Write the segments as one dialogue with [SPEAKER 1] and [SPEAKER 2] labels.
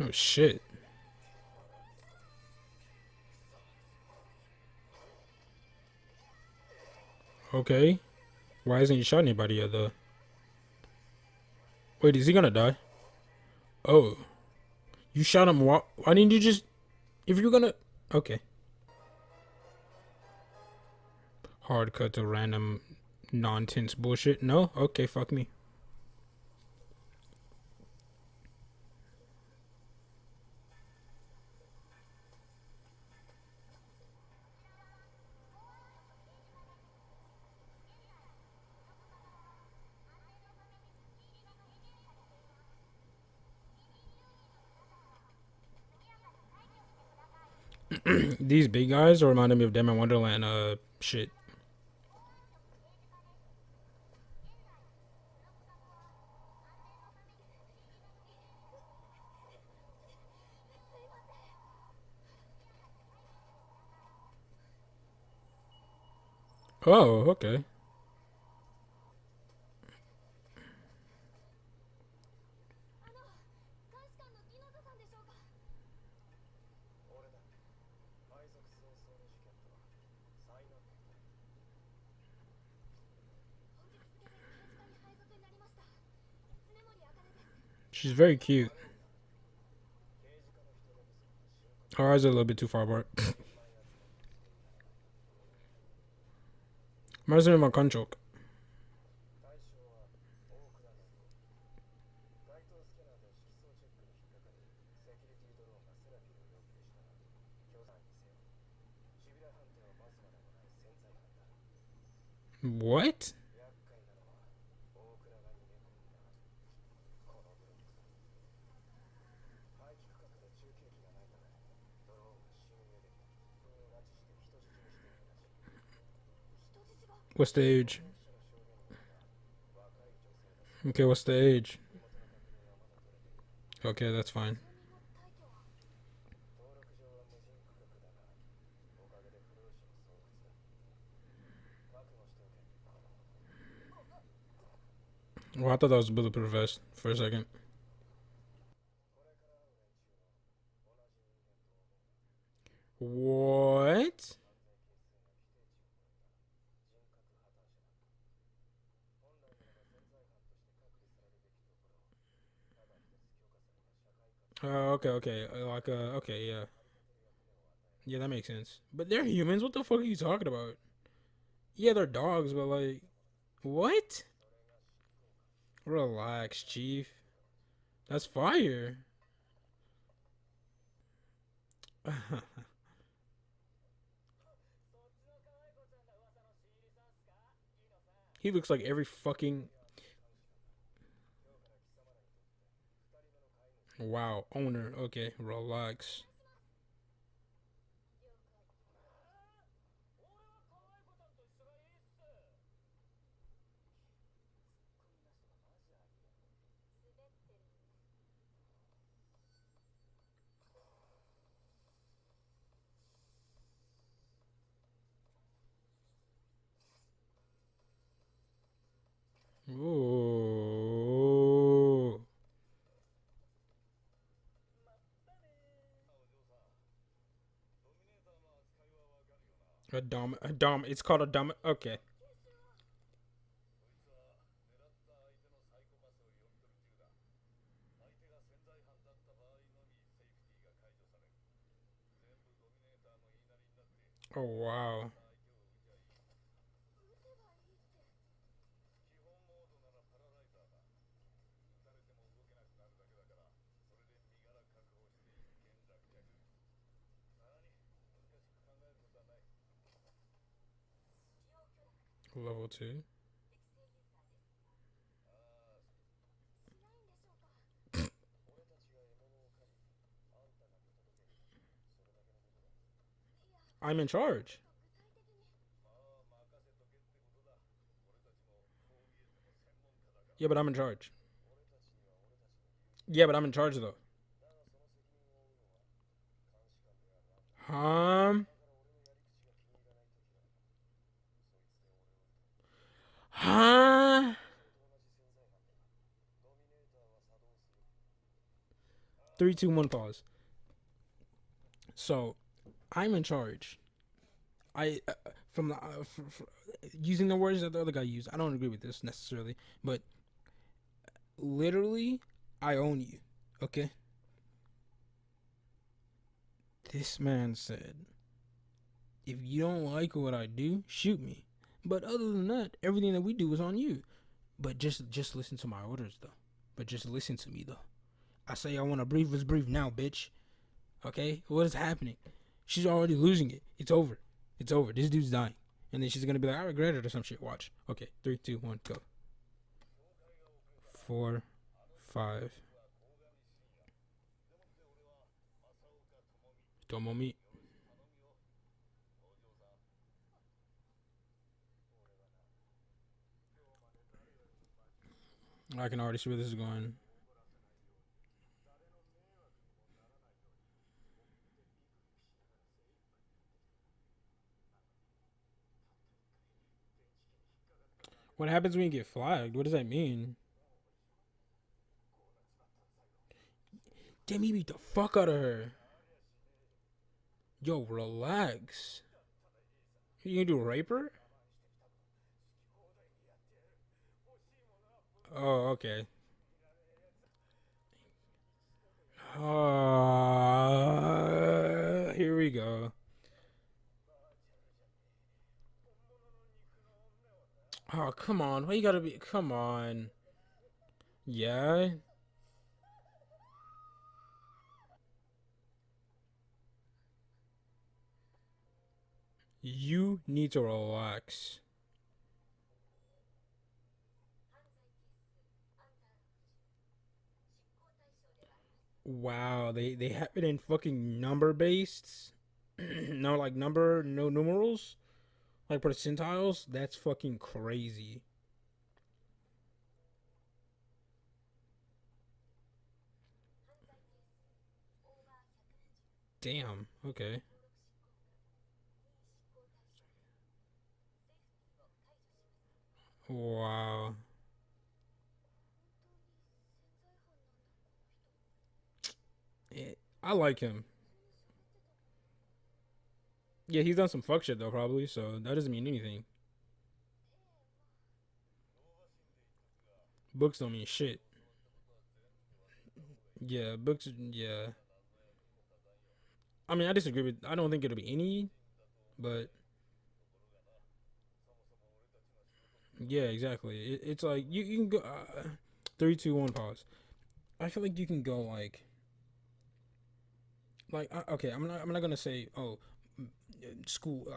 [SPEAKER 1] Oh shit. Okay. Why hasn't he shot anybody yet though? Wait, is he gonna die? Oh. You shot him. Why didn't you just? If you're gonna. Okay. Hard cut to random nonsense bullshit. No? Okay, fuck me. These big guys are reminding me of Dem in Wonderland shit. Oh, okay. She's very cute. Her eyes are a little bit too far apart. Reminds me of my conchoke. What? What's the age? Okay, what's the age? Okay, that's fine. Well, I thought that was a bulletproof vest for a second. What? Okay, okay. Okay, yeah. Yeah, that makes sense. But they're humans. What the fuck are you talking about? Yeah, they're dogs, but like, what? Relax, Chief. That's fire. He looks like every fucking. Wow, owner. Okay, relax. Ooh. A dom. It's called a dom. Okay. Oh wow. Level 2. I'm in charge. Yeah, but I'm in charge. Yeah, but I'm in charge though. Um. Huh? Three, two, one, pause. So, I'm in charge. I from the using the words that the other guy used. I don't agree with this necessarily, but literally, I own you. Okay. This man said, "If you don't like what I do, shoot me." But other than that, everything that we do is on you. But just listen to my orders though. But just listen to me though. I say I want to brief. Let's brief now, bitch. Okay? What is happening? She's already losing it. It's over. It's over. This dude's dying. And then she's gonna be like, I regret it or some shit. Watch. Okay. 3, 2, 1, go. 4, 5. Tomomi. I can already see where this is going. What happens when you get flagged? What does that mean? Damn, he beat the fuck out of her. Yo, relax. You gonna do a raper? Oh, okay. Here we go. Oh, come on. Why you gotta be? Come on. Yeah. You need to relax. Wow, they have it in fucking number based. No, like number, no numerals, like percentiles. That's fucking crazy. Damn. Okay. Wow. I like him. Yeah, he's done some fuck shit though, probably. So that doesn't mean anything. Books don't mean shit. Yeah, books. Yeah. I mean, I disagree with. I don't think it'll be any, but yeah, exactly. It's like you can go. 3, 2, 1, pause. I feel like you can go okay. I'm not gonna say school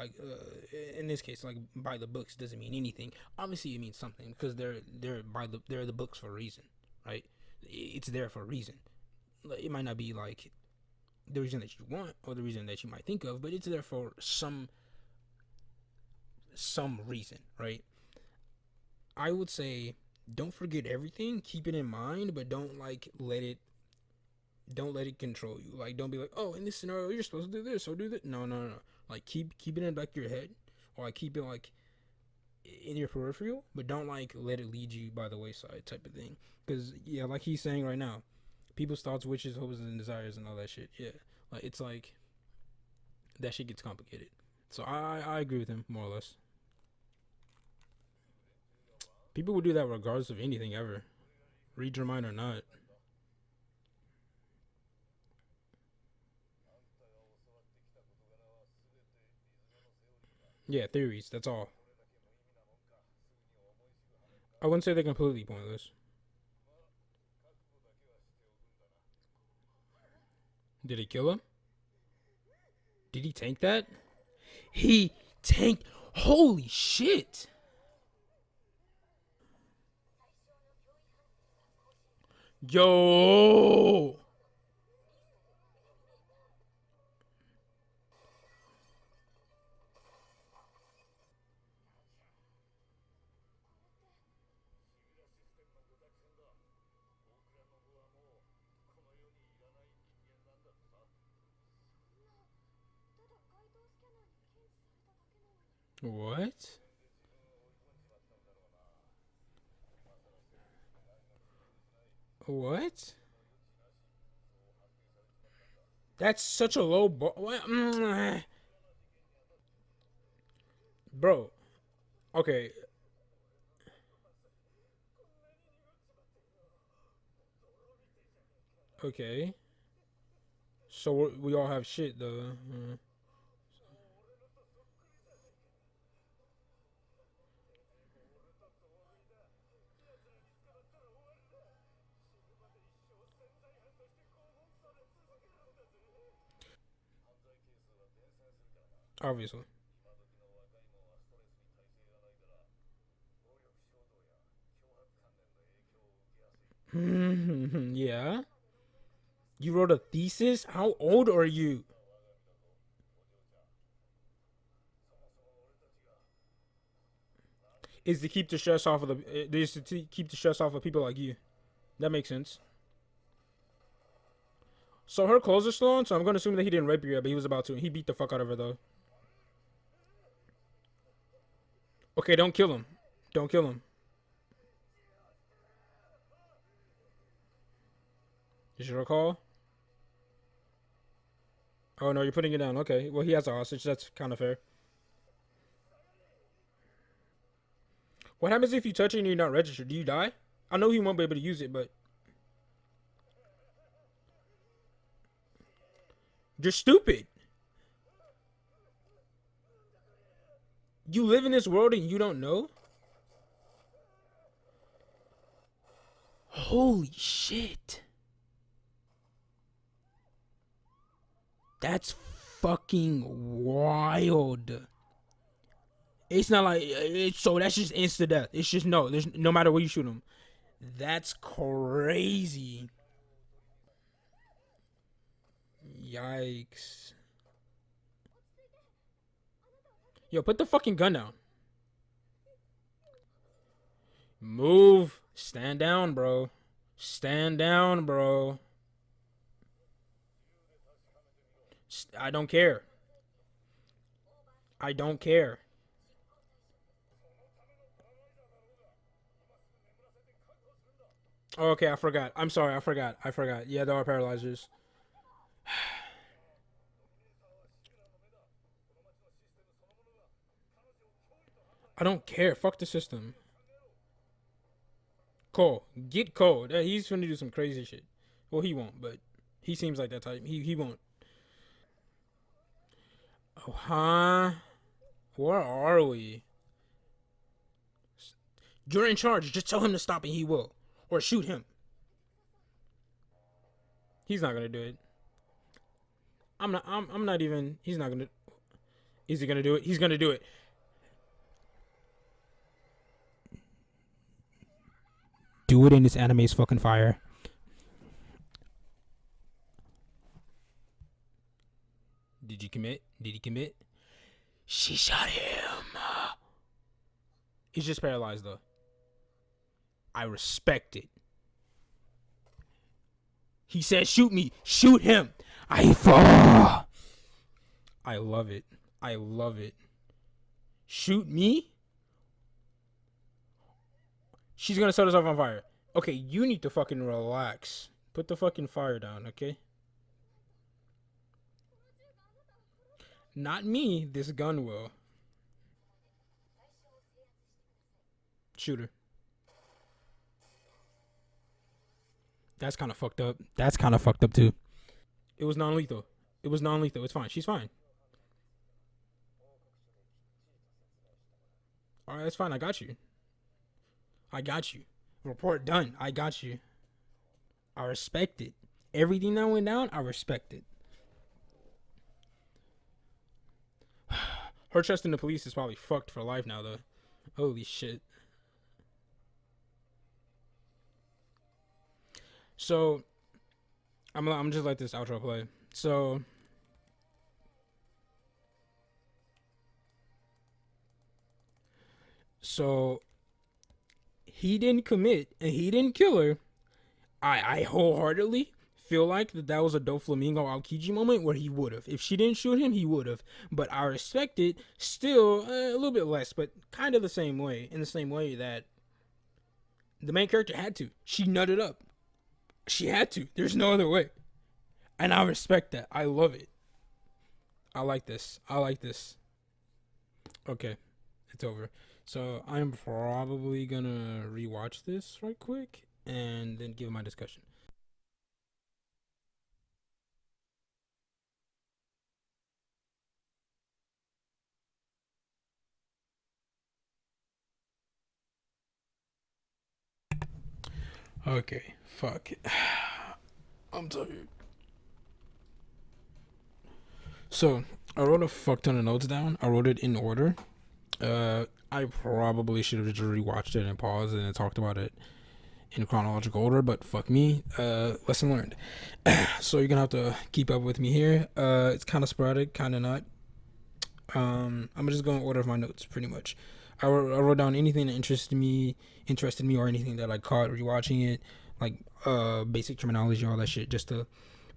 [SPEAKER 1] in this case like by the books doesn't mean anything. Obviously, it means something because they're the books for a reason, right? It's there for a reason. Like, it might not be like the reason that you want or the reason that you might think of, but it's there for some reason, right? I would say don't forget everything. Keep it in mind, but don't let it control you. Like, don't be like, oh, in this scenario, you're supposed to do this or do that. No, no, no, no. Like, keep it in the back of your head, or like keep it like in your peripheral, but don't like let it lead you by the wayside type of thing. Because yeah, like he's saying right now, people's thoughts, wishes, hopes, and desires, and all that shit. Yeah, like it's like that shit gets complicated. So I agree with him more or less. People would do that regardless of anything ever, read your mind or not. Yeah, theories. That's all. I wouldn't say they're completely pointless. Did he kill him? Did he tank that? He tanked. Holy shit! Yo! What? What? That's such a low bar. Bro. Okay. Okay. So we all have shit though. Obviously. Yeah. You wrote a thesis? How old are you? Is to keep the stress off of is to keep the stress off of people like you. That makes sense. So her clothes are still on, so I'm gonna assume that he didn't rape her yet, but he was about to. He beat the fuck out of her though. Okay, don't kill him. Don't kill him. Is your call? Oh no, you're putting it down. Okay. Well, he has a hostage. That's kind of fair. What happens if you touch it and you're not registered? Do you die? I know he won't be able to use it, but you're stupid. You live in this world and you don't know? Holy shit. That's fucking wild. It's not like so that's just instant death. It's just no. There's no matter where you shoot him. That's crazy. Yikes. Yo, put the fucking gun down. Move. Stand down, bro. Stand down, bro. I don't care. I don't care. Oh, okay, I forgot. I'm sorry, I forgot. I forgot. Yeah, there are paralyzers. I don't care. Fuck the system. Cole. Get Cole. He's gonna do some crazy shit. Well, he won't, but he seems like that type. He won't. Oh, huh? Where are we? You're in charge. Just tell him to stop and he will. Or shoot him. He's not gonna do it. I'm not even. He's not gonna. Is he gonna do it? He's gonna do it. Do it in this anime's fucking fire. Did you commit? Did he commit? She shot him. He's just paralyzed though. I respect it. He said, "Shoot me, shoot him." I fall. I love it. I love it. Shoot me? She's gonna set herself on fire. Okay, you need to fucking relax. Put the fucking fire down, okay? Not me. This gun will. Shoot her. That's kind of fucked up. That's kind of fucked up too. It was non-lethal. It was non-lethal. It's fine. She's fine. All right, that's fine. I got you. I got you. Report done. I got you. I respect it. Everything that went down, I respect it. Her trust in the police is probably fucked for life now, though. Holy shit. So, I'm just let this outro play. So he didn't commit and he didn't kill her. I wholeheartedly feel like that was a Doflamingo Aokiji moment where he would have. If she didn't shoot him, he would have. But I respect it still a little bit less, but kind of the same way. In the same way that the main character had to. She nutted up. She had to. There's no other way. And I respect that. I love it. I like this. I like this. Okay, it's over. So I'm probably gonna rewatch this right quick and then give my discussion. Okay, fuck. I'm tired. So I wrote a fuck ton of notes down. I wrote it in order. I probably should have just rewatched it and paused and talked about it in chronological order, but fuck me. Lesson learned. So you're gonna have to keep up with me here. It's kind of sporadic, kind of not. I'm just going to order of my notes pretty much. I wrote down anything that interested me, or anything that I caught rewatching it, like basic terminology, all that shit, just to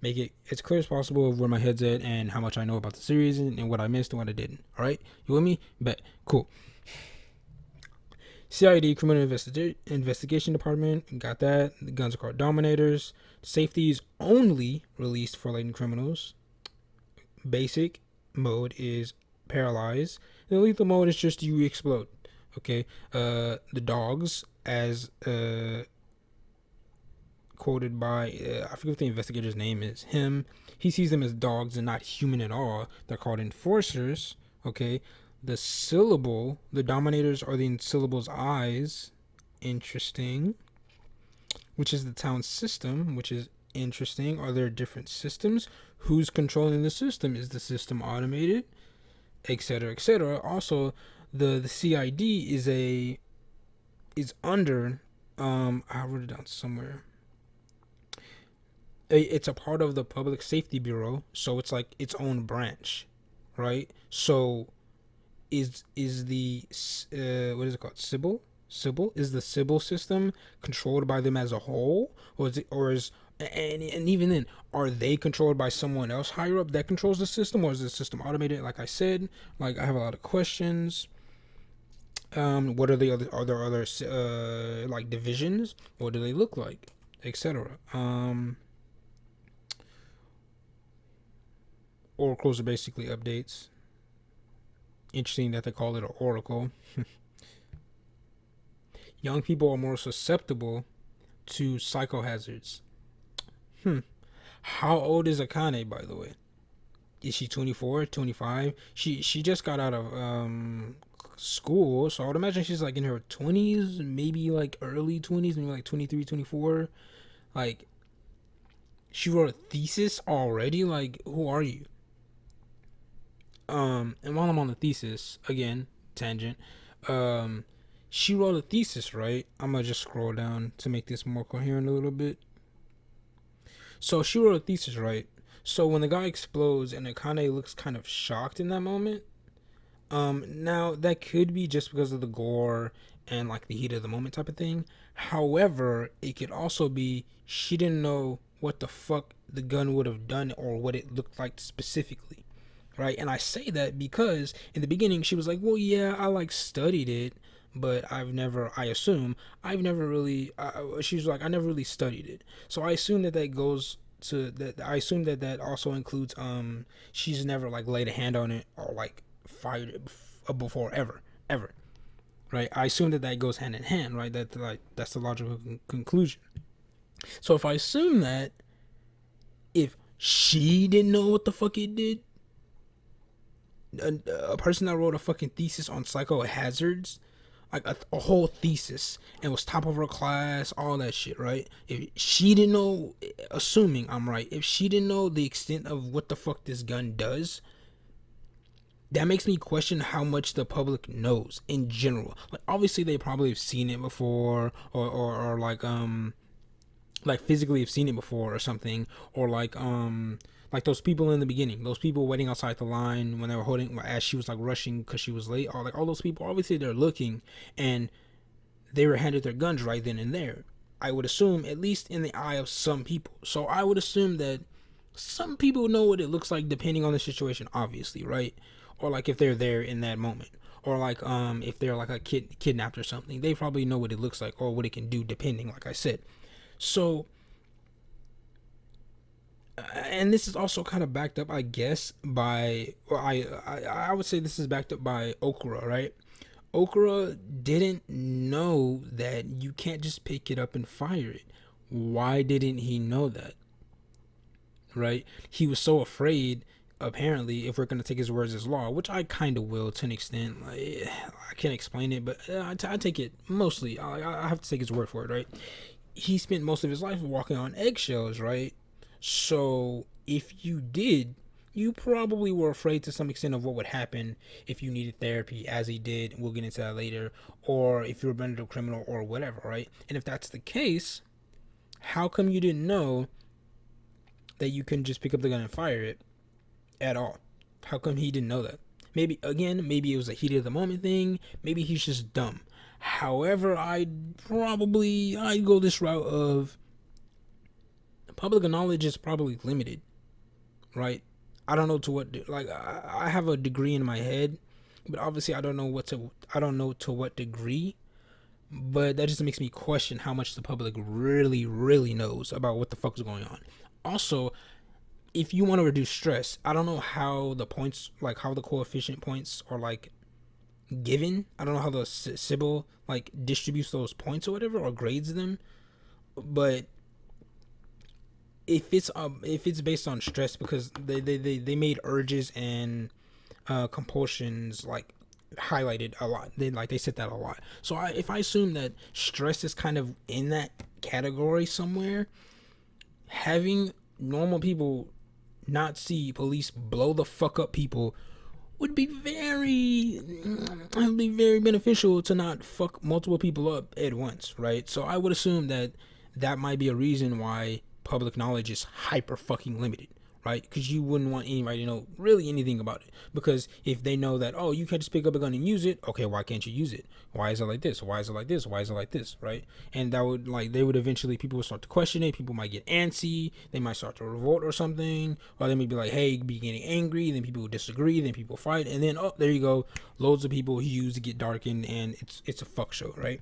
[SPEAKER 1] make it as clear as possible of where my head's at and how much I know about the series and what I missed and what I didn't. All right, you with me? Bet. Cool. CID, Criminal Investigation Department, got that. The guns are called Dominators. Safety is only released for latent criminals. Basic mode is Paralyze. The lethal mode is just you explode. Okay. The dogs, as quoted by I forget what the investigator's name is. Him. He sees them as dogs and not human at all. They're called enforcers. Okay. The syllable, the dominators are the syllable's eyes. Interesting. Which is the town system, which is interesting. Are there different systems? Who's controlling the system? Is the system automated? Etc. Etc. Also, the CID is under I wrote it down somewhere. It's a part of the Public Safety Bureau, so it's like its own branch, right? So is the what is it called? Sibyl is the Sibyl system controlled by them as a whole, or is it, or is and even then, are they controlled by someone else higher up that controls the system, or is the system automated? Like I said, like I have a lot of questions. What are the other? Are there other like divisions? What do they look like, etc. Oracles are basically updates. Interesting that they call it an oracle. Young people are more susceptible to psychohazards. How old is Akane, by the way? Is she 24, 25? She just got out of school, so I would imagine she's like in her 20s, maybe like early 20s, maybe like 23, 24. Like, she wrote a thesis already? Like, who are you? And while I'm on the thesis, again, tangent, she wrote a thesis, right? I'm gonna just scroll down to make this more coherent a little bit. So she wrote a thesis, right? So when the guy explodes and Akane looks kind of shocked in that moment, now that could be just because of the gore and like the heat of the moment type of thing. However, it could also be she didn't know what the fuck the gun would have done or what it looked like specifically, right? And I say that because in the beginning she was like, well, yeah, I like studied it, but I've never really she was like, I never really studied it. So I assume that goes to that. I assume that also includes she's never like laid a hand on it or like fired it before, ever, right? I assume that goes hand in hand, right? That's the logical conclusion. So if I assume that, if she didn't know what the fuck it did, a person that wrote a fucking thesis on psychohazards, like a whole thesis, and was top of her class, all that shit, right? If she didn't know, assuming I'm right, if she didn't know the extent of what the fuck this gun does, that makes me question how much the public knows in general. Like, obviously they probably have seen it before, or like physically have seen it before or something, or like those people in the beginning, those people waiting outside the line when they were holding, as she was like rushing because she was late, or like all those people, obviously they're looking, and they were handed their guns right then and there. I would assume, at least in the eye of some people. So I would assume that some people know what it looks like depending on the situation, obviously, right? Or like if they're there in that moment, or like if they're like a kidnapped or something, they probably know what it looks like or what it can do depending, like I said. So And this is also kind of backed up, I guess, by, or I would say this is backed up by Okura, right? Okura didn't know that you can't just pick it up and fire it. Why didn't he know that? Right? He was so afraid, apparently, if we're going to take his words as law, which I kind of will to an extent. Like, I can't explain it, but I take it mostly. I have to take his word for it, right? He spent most of his life walking on eggshells, right? So if you did, you probably were afraid to some extent of what would happen if you needed therapy, as he did. We'll get into that later. Or if you were a criminal or whatever, right? And if that's the case, how come you didn't know that you couldn't just pick up the gun and fire it at all? How come he didn't know that? Maybe it was a heat of the moment thing. Maybe he's just dumb. However, I'd go this route of public knowledge is probably limited, right? I don't know to what, like, I have a degree in my head, but obviously I don't know to what degree. But that just makes me question how much the public really, really knows about what the fuck is going on. Also, if you want to reduce stress, I don't know how the points, like how the coefficient points are like given. I don't know how the Sibyl like distributes those points or whatever, or grades them. But if it's based on stress, because they made urges and compulsions like highlighted a lot. They said that a lot. So if I assume that stress is kind of in that category somewhere, having normal people not see police blow the fuck up people would be very beneficial to not fuck multiple people up at once, right? So I would assume that might be a reason why public knowledge is hyper fucking limited, right? Because you wouldn't want anybody to know really anything about it. Because if they know that, oh, you can't just pick up a gun and use it, okay, why can't you use it? Why is it like this? Why is it like this? Why is it like this? Right? And that would, like, they would eventually, people would start to question it. People might get antsy. They might start to revolt or something. Or they may be like, hey, be getting angry. Then people would disagree. Then people fight. And then, oh, there you go. Loads of people Hues to get darkened, and it's a fuck show, right?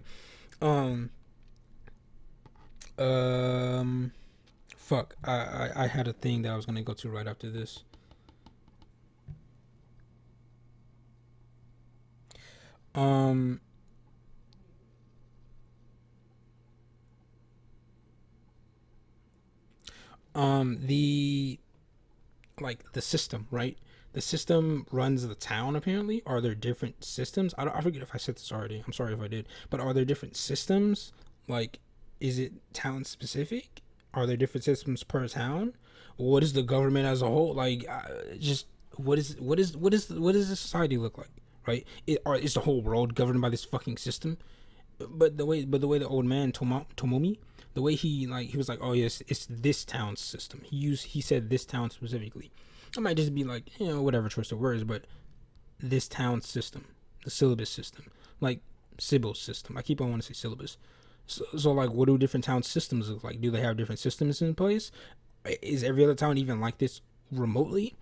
[SPEAKER 1] Fuck. I had a thing that I was gonna go to right after this. The like the system, right? The system runs the town. Apparently, are there different systems? I forget if I said this already. I'm sorry if I did. But are there different systems? Like, is it town specific? Are there different systems per town? What is the government as a whole like? Just what does this society look like? Right? Is the whole world governed by this fucking system? But the way the old man Tomomi, the way he was like, oh yes, it's this town's system. He said this town specifically. I might just be like, whatever choice of words, but this town's system, the syllabus system, like Sibyl system. I keep on wanting to say syllabus. So like, what do different town systems look like? Do they have different systems in place? Is every other town even like this remotely?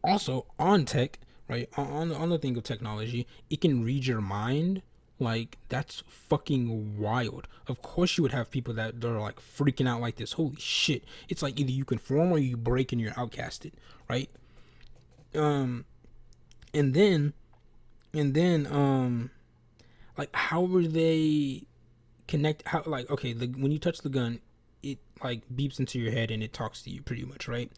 [SPEAKER 1] Also, on tech, right? On the thing of technology, it can read your mind. Like, that's fucking wild. Of course you would have people that are like freaking out like this. Holy shit. It's like either you conform or you break and you're outcasted, right? And then like, how were they connect? How, like, okay, when you touch the gun, it like beeps into your head and it talks to you pretty much, right?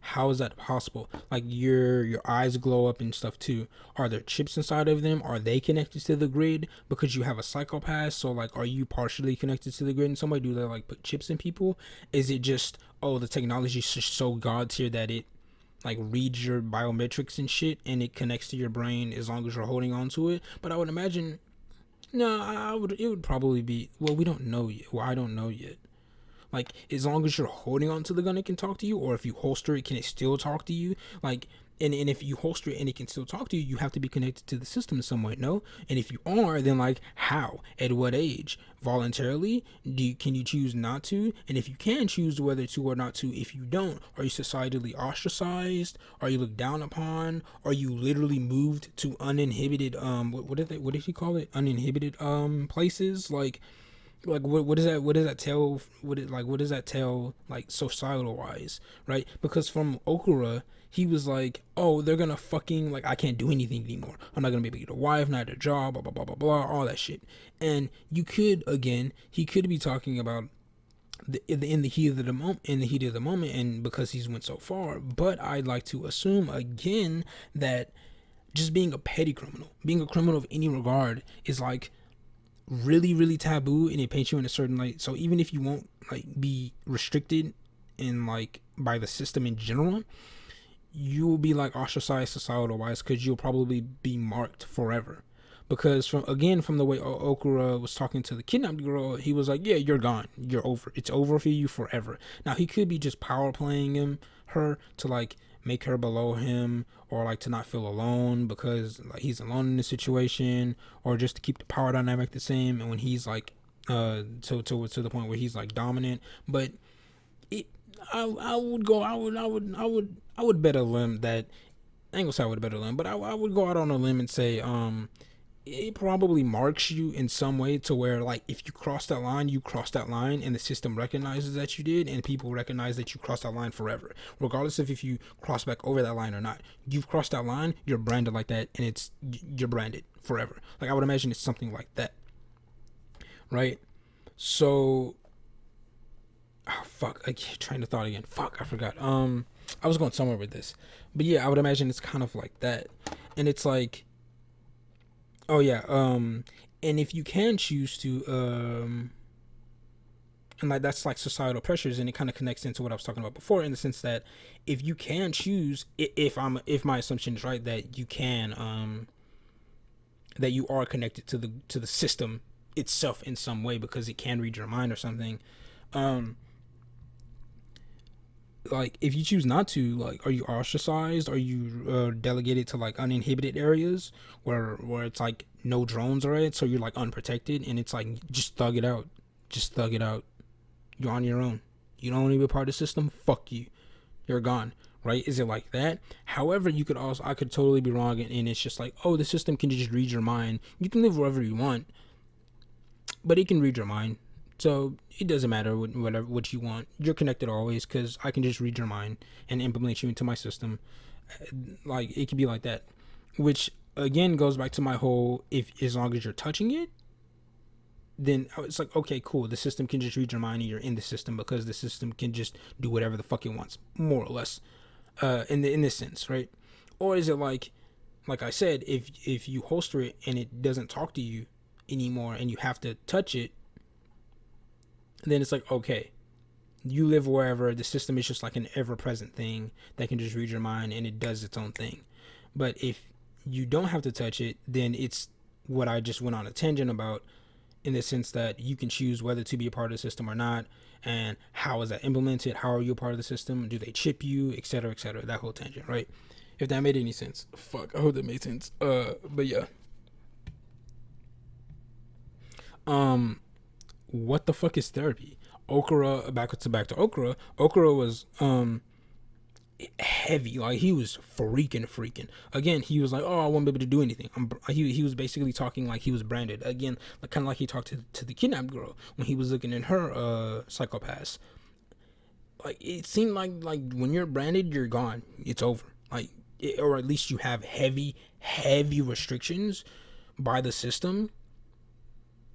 [SPEAKER 1] How is that possible? Like, your eyes glow up and stuff too. Are there chips inside of them? Are they connected to the grid because you have a psychopath? So like, are you partially connected to the grid in some way? Do they like put chips in people? Is it just, oh, the technology is just so god tier that it like reads your biometrics and shit and it connects to your brain as long as you're holding on to it? But I would imagine, no, it would probably be, well, we don't know yet. Well, I don't know yet. Like, as long as you're holding onto the gun, it can talk to you. Or if you holster it, can it still talk to you? Like, and if you holster it and it can still talk to you, you have to be connected to the system in some way, no? And if you are, then like, how? At what age? Voluntarily? Can you choose not to? And if you can choose whether to or not to, if you don't, are you societally ostracized? Are you looked down upon? Are you literally moved to uninhibited what did he call it? Uninhibited places? Like, Like what does that, what does that tell, what does that tell, like, societal wise, right? Because from Okura, he was like, oh, they're gonna fucking, like, I can't do anything anymore, I'm not gonna be able to get a wife, not a job, blah blah blah blah blah, all that shit. And you could, again, he could be talking about in the heat of the moment, and because he's went so far. But I'd like to assume again that just being a petty criminal, being a criminal of any regard, is like really really taboo, and it paints you in a certain light. So even if you won't like be restricted in like by the system in general, you will be like ostracized societal wise, because you'll probably be marked forever. Because from the way Okura was talking to the kidnapped girl, he was like, yeah, you're gone, you're over, it's over for you forever. Now he could be just power playing her to like make her below him, or like to not feel alone because like he's alone in the situation, or just to keep the power dynamic the same. And when he's like to the point where he's like dominant. But it, I would go, I would bet a limb that, I ain't gonna say I would bet a limb, but I would go out on a limb and say it probably marks you in some way, to where like if you cross that line, you cross that line, and the system recognizes that you did, and people recognize that you crossed that line forever, regardless of if you cross back over that line or not. You've crossed that line, you're branded like that, and you're branded forever. Like I would imagine it's something like that, right? So, oh fuck, I keep trying to thought again. Fuck, I forgot. I was going somewhere with this, but yeah, I would imagine it's kind of like that, and it's like, oh yeah, and if you can choose to, and like that's like societal pressures, and it kind of connects into what I was talking about before, in the sense that if you can choose, if my assumption is right, that you can, that you are connected to the system itself in some way, because it can read your mind or something. Like if you choose not to, like, are you ostracized? Are you delegated to like uninhibited areas where it's like no drones are it, so you're like unprotected, and it's like just thug it out, just thug it out. You're on your own. You don't want to be a part of the system. Fuck you. You're gone. Right? Is it like that? However, you could also, I could totally be wrong, and it's just like, oh, the system can just read your mind. You can live wherever you want, but it can read your mind. So it doesn't matter what you want. You're connected always, because I can just read your mind and implement you into my system. Like it could be like that, which again goes back to my whole, if as long as you're touching it, then it's like, okay, cool. The system can just read your mind, and you're in the system, because the system can just do whatever the fuck it wants, more or less, in this sense, right? Or is it like I said, if you holster it and it doesn't talk to you anymore, and you have to touch it, then it's like, okay, you live wherever, the system is just like an ever-present thing that can just read your mind, and it does its own thing. But if you don't have to touch it, then it's what I just went on a tangent about, in the sense that you can choose whether to be a part of the system or not, and how is that implemented, how are you a part of the system, do they chip you, etc., that whole tangent, right? If that made any sense. Fuck, I hope that made sense. But yeah. What the fuck is therapy? Okura, back to Okura. Okura was heavy, like he was freaking. Again, he was like, oh, I won't be able to do anything. He was basically talking like he was branded. Again, like kind of like he talked to the kidnapped girl when he was looking at her psychopaths. Like it seemed like when you're branded, you're gone. It's over. Like or at least you have heavy restrictions by the system,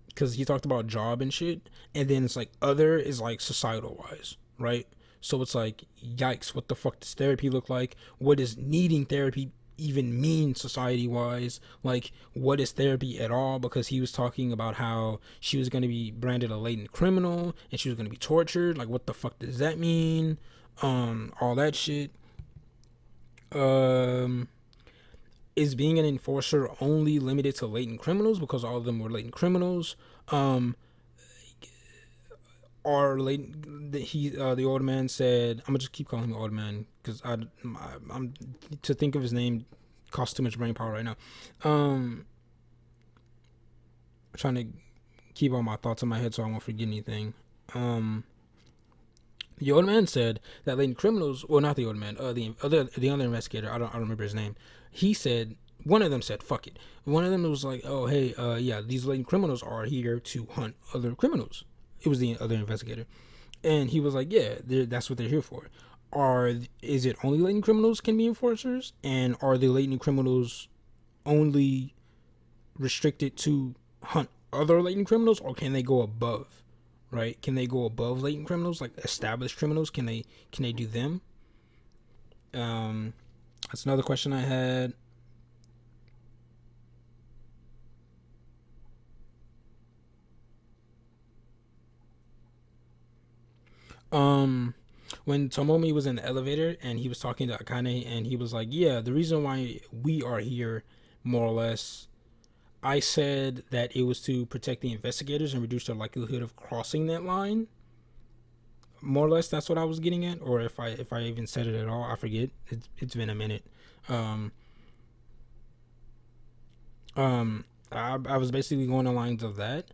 [SPEAKER 1] because he talked about job and shit, and then it's like other is like societal wise, right? So it's like, yikes, what the fuck does therapy look like? What does needing therapy even mean society wise? Like, what is therapy at all? Because he was talking about how she was going to be branded a latent criminal, and she was going to be tortured. Like, what the fuck does that mean? All that shit. Is being an enforcer only limited to latent criminals, because all of them were latent criminals? Or the old man said, I'm gonna just keep calling him old man, because I'm to think of his name costs too much brain power right now. I'm trying to keep all my thoughts in my head so I won't forget anything. The old man said that latent criminals, well, not the old man, the other investigator, I don't remember his name. He said one of them said, fuck it. One of them was like, oh, hey, yeah, these latent criminals are here to hunt other criminals. It was the other investigator. And he was like, yeah, that's what they're here for. Is it only latent criminals can be enforcers? And are the latent criminals only restricted to hunt other latent criminals, or can they go above? Right? Can they go above latent criminals, like established criminals? Can they do them? That's another question I had. When Tomomi was in the elevator and he was talking to Akane, and he was like, yeah, the reason why we are here, more or less, I said that it was to protect the investigators and reduce their likelihood of crossing that line. More or less, that's what I was getting at, or if I even said it at all, I forget. It's been a minute. Um, I was basically going on lines of that.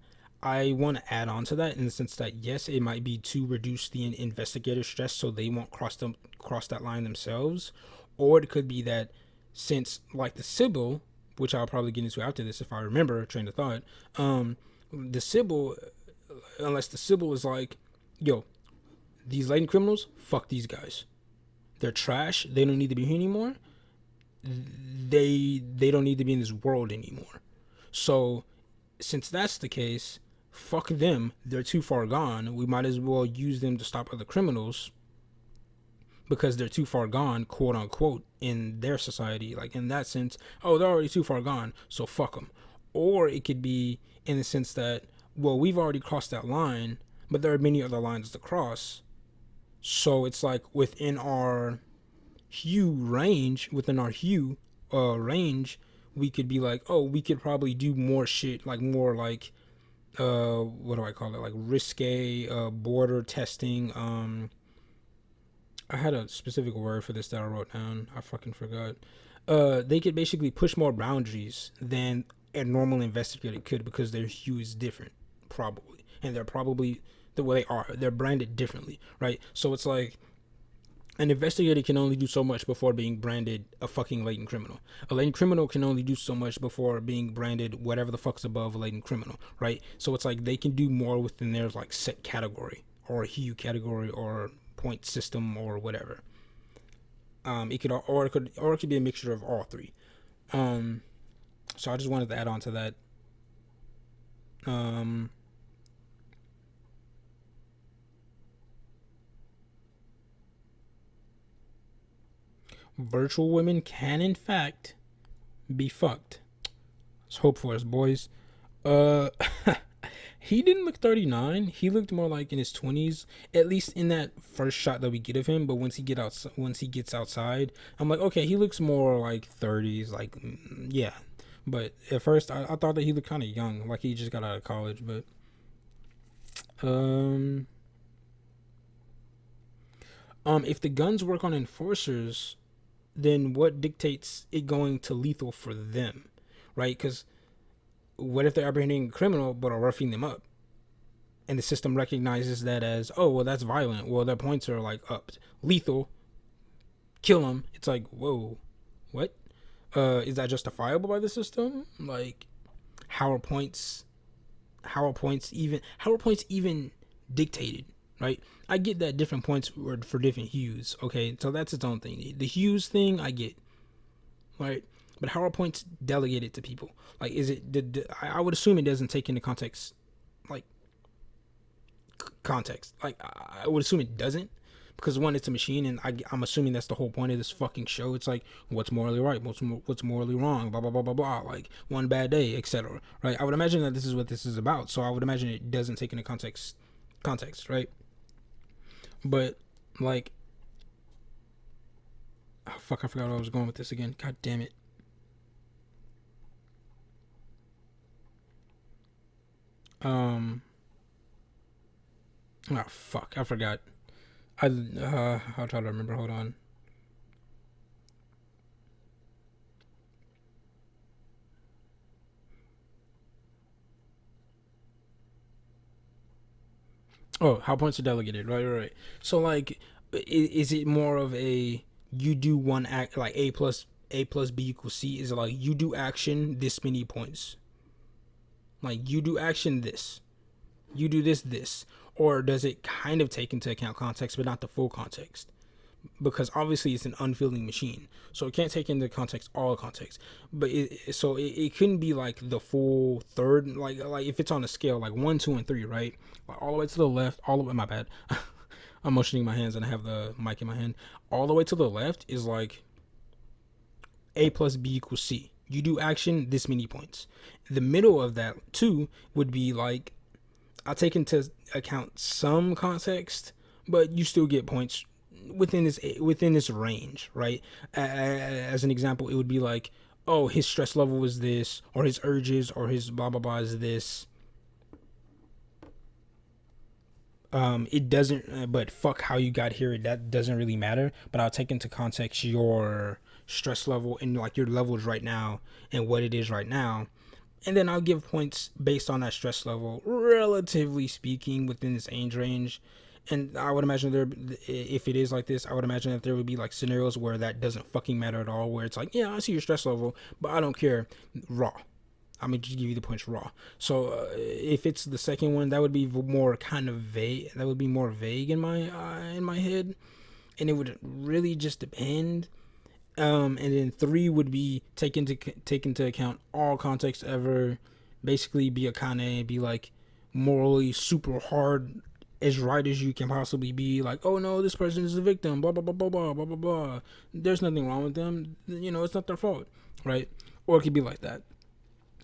[SPEAKER 1] I want to add on to that in the sense that yes, it might be to reduce the investigator stress so they won't cross that line themselves, or it could be that since like the Sibyl, which I'll probably get into after this if I remember train of thought, the Sibyl, unless the Sibyl is like, yo, these latent criminals, fuck these guys, they're trash, they don't need to be here anymore, they don't need to be in this world anymore. So since that's the case, fuck them, they're too far gone, we might as well use them to stop other criminals because they're too far gone, quote unquote, in their society. Like in that sense, oh, they're already too far gone, so fuck them. Or it could be in the sense that, well, we've already crossed that line, but there are many other lines to cross. So it's like within our hue range, we could be like, oh, we could probably do more shit, like more like, what do I call it? Like risque, border testing. I had a specific word for this that I wrote down. I fucking forgot. They could basically push more boundaries than a normal investigator could because their hue is different, probably, and they're probably the way they are. They're branded differently, right? So it's like an investigator can only do so much before being branded a fucking latent criminal. A latent criminal can only do so much before being branded whatever the fuck's above a latent criminal, right? So it's like they can do more within their like set category or hue category or point system or whatever. It could be a mixture of all three. So I just wanted to add on to that. Virtual women can in fact be fucked. Let's hope for us, boys. He didn't look 39. He looked more like in his 20s, at least in that first shot that we get of him. But once he gets outside, I'm like, okay, he looks more like 30s. Like, yeah. But at first, I thought that he looked kind of young, like he just got out of college. But if the guns work on enforcers, then what dictates it going to lethal for them, right? Because what if they're apprehending a criminal but are roughing them up, and the system recognizes that as, oh, well, that's violent, well, their points are like upped, lethal, kill them. It's like, whoa, what? Is that justifiable by the system? Like, how are points even dictated, right? I get that different points were for different hues, okay, so that's its own thing. The hues thing I get, right? But how are points delegated to people? Like, is it? I would assume it doesn't take into context. Like, I would assume it doesn't, because one, it's a machine, and I'm assuming that's the whole point of this fucking show. It's like, what's morally right, what's morally wrong, blah blah blah blah blah. Like, one bad day, etc. Right? I would imagine that this is what this is about. So I would imagine it doesn't take into context, right? But like, oh, fuck, I forgot where I was going with this again. God damn it. Oh fuck, I forgot. I'll try to remember. Hold on. Oh, how points are delegated? Right. So like, is it more of a you do one act, like A plus A plus B equals C? Is it like you do action this many points? Like you do action this, you do this, or does it kind of take into account context but not the full context? Because obviously it's an unfeeling machine, so it can't take into context all context. But it couldn't be like the full third, like if it's on a scale like 1, 2, and 3, right? Like all the way to the left, all the way. My bad. I'm motioning my hands and I have the mic in my hand. All the way to the left is like A plus B equals C. You do action this many points. The middle of that 2 would be like I take into account some context, but you still get points within this range, right? As an example, it would be like, oh, his stress level was this, or his urges, or his blah blah blah is this. It doesn't, but fuck how you got here. That doesn't really matter. But I'll take into context your stress level and like your levels right now and what it is right now, and then I'll give points based on that stress level, relatively speaking, within this age range. And I would imagine there, if it is like this, I would imagine that there would be like scenarios where that doesn't fucking matter at all, where it's like, yeah, I see your stress level, but I don't care. Raw. I'm gonna just give you the points raw. So if it's the second one, that would be more kind of vague. That would be more vague in my head, and it would really just depend. And then 3 would be take into account all context ever. Basically, be a Kane, be like morally super hard, as right as you can possibly be. Like, oh no, this person is a victim. Blah blah blah blah blah blah blah blah. There's nothing wrong with them. You know, it's not their fault, right? Or it could be like that.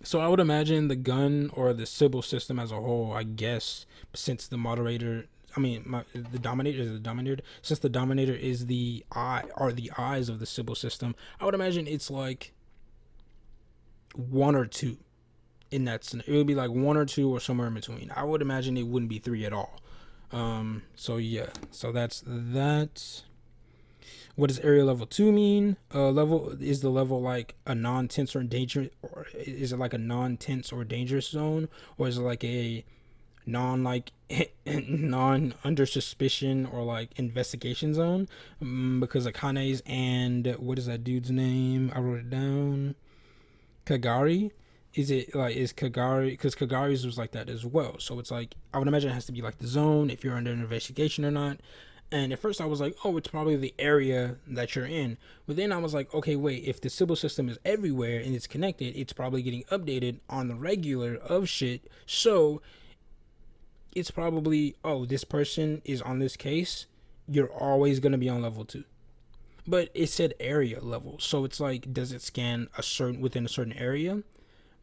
[SPEAKER 1] So I would imagine the gun or the Sibyl system as a whole, I guess, since the moderator, the dominator is the dominator. Since the dominator is the eye or the eyes of the Sibyl system, I would imagine it's like 1 or 2 in that scenario. It would be like 1 or 2 or somewhere in between. I would imagine it wouldn't be 3 at all. So yeah, so that's that. What does area level 2 mean? Level is the level like a non-tense or dangerous, or is it like a non-tense or dangerous zone, or is it like a non under suspicion or like investigation zone? Because Akane's and what is that dude's name? I wrote it down. Kagari. Is Kagari, because Kagari's was like that as well. So it's like I would imagine it has to be like the zone if you're under an investigation or not. And at first I was like, oh, it's probably the area that you're in. But then I was like, okay, wait, if the Sibyl system is everywhere and it's connected, it's probably getting updated on the regular of shit. So it's probably, oh, this person is on this case. You're always going to be on level 2. But it said area level. So it's like, does it scan within a certain area?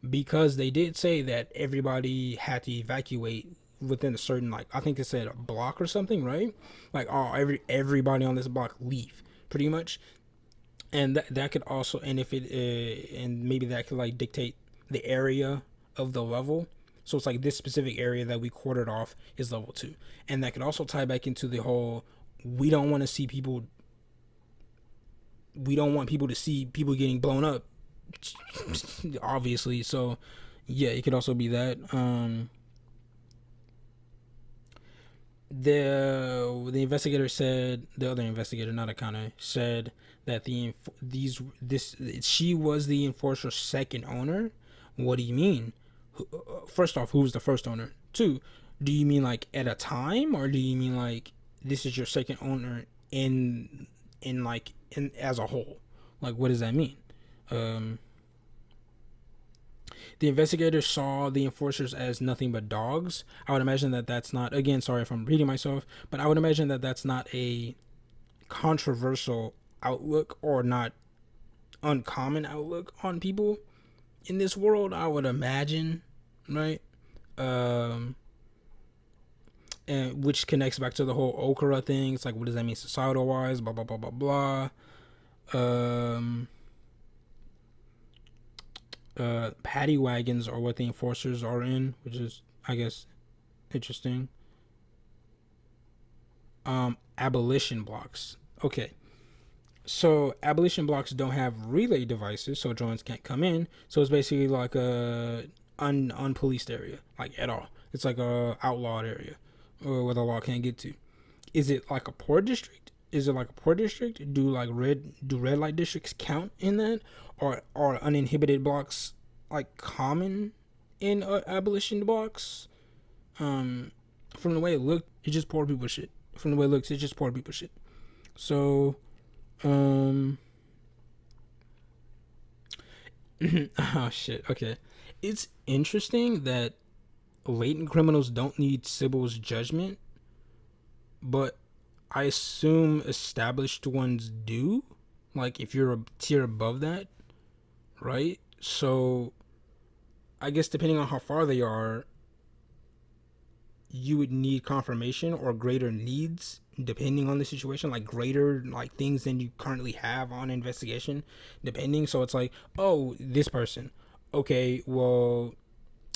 [SPEAKER 1] Because they did say that everybody had to evacuate within a certain, like, I think they said a block or something, right? Like, oh, everybody on this block leave, pretty much. And that could also, and if it and maybe that could like dictate the area of the level. So it's like this specific area that we quartered off is level 2, and that could also tie back into the whole, we don't want to see people, we don't want people to see people getting blown up, obviously. So yeah, it could also be that. The investigator said, the other investigator, not Akane, said that she was the enforcer's second owner. What do you mean? First off, who's the first owner? 2, do you mean like at a time, or do you mean like this is your second owner in as a whole? Like, what does that mean? The investigator saw the enforcers as nothing but dogs. I would imagine that that's not, again, sorry if I'm reading myself, but I would imagine that that's not a controversial outlook or not uncommon outlook on people in this world, I would imagine, right? And which connects back to the whole Okura thing. It's like, what does that mean societal wise? Blah, blah, blah, blah, blah. Paddy wagons are what the enforcers are in, which is, I guess, interesting. Abolition blocks. Okay. So abolition blocks don't have relay devices, so drones can't come in. So it's basically like a unpoliced area, like at all. It's like a outlawed area, where the law can't get to. Is it like a poor district? is it like a poor district? Do red light districts count in that, or are uninhibited blocks like common in abolition blocks? From the way it looked, it's just poor people shit. From the way it looks, it's just poor people shit. So, oh shit. Okay, it's interesting that latent criminals don't need Sibyl's judgment, but I assume established ones do. Like if you're a tier above that, right? So, I guess depending on how far they are, you would need confirmation or greater needs depending on the situation, like greater like things than you currently have on investigation, depending. So it's like, oh, this person, okay, well,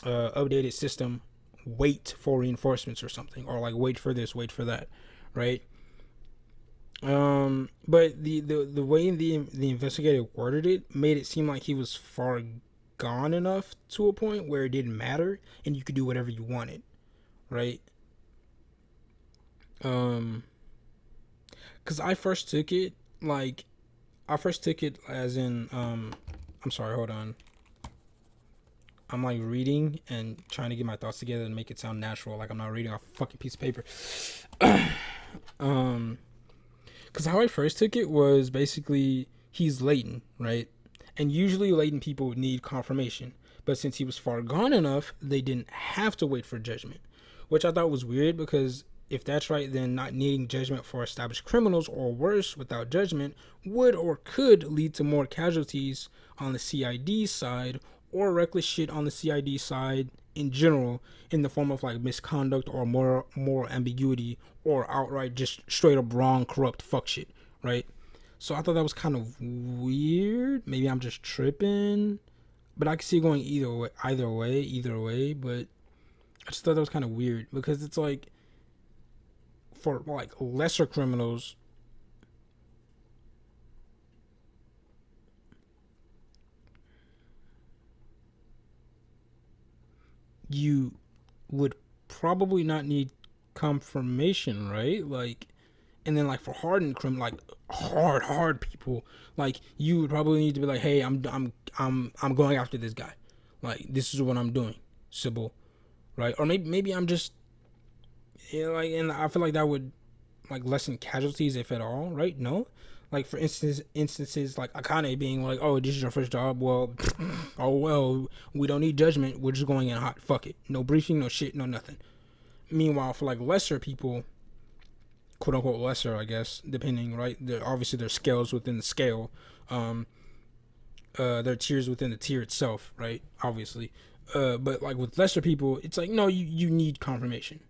[SPEAKER 1] updated system, wait for reinforcements or something, or like wait for this, wait for that, right? But the way the investigator worded it made it seem like he was far gone enough to a point where it didn't matter and you could do whatever you wanted, right? Because I first took it as in I'm sorry, hold on. I'm like reading and trying to get my thoughts together and make it sound natural, like I'm not reading off a fucking piece of paper. Because how I first took it was basically he's latent, right? And usually latent people need confirmation, but since he was far gone enough, they didn't have to wait for judgment, which I thought was weird because if that's right, then not needing judgment for established criminals or worse without judgment would or could lead to more casualties on the CID side or reckless shit on the CID side in general, in the form of like misconduct or moral ambiguity or outright just straight up wrong, corrupt fuck shit, right? So I thought that was kind of weird. Maybe I'm just tripping, but I could see it going either way. But I just thought that was kind of weird because it's like for like lesser criminals, you would probably not need confirmation, right? Like, and then like for hardened criminal, like hard people, like you would probably need to be like, hey, I'm going after this guy, like this is what I'm doing, Sibyl, right? Or maybe I'm just, yeah, like, and I feel like that would like lessen casualties if at all, right? No, like for instances like Akane being like, oh, this is your first job, well, oh well, we don't need judgment, we're just going in hot, fuck it, no briefing, no shit, no nothing. Meanwhile, for like lesser people, quote unquote lesser, I guess, depending, right? Obviously there's scales within the scale, there are tiers within the tier itself, right? Obviously, but like with lesser people, it's like no, you need confirmation.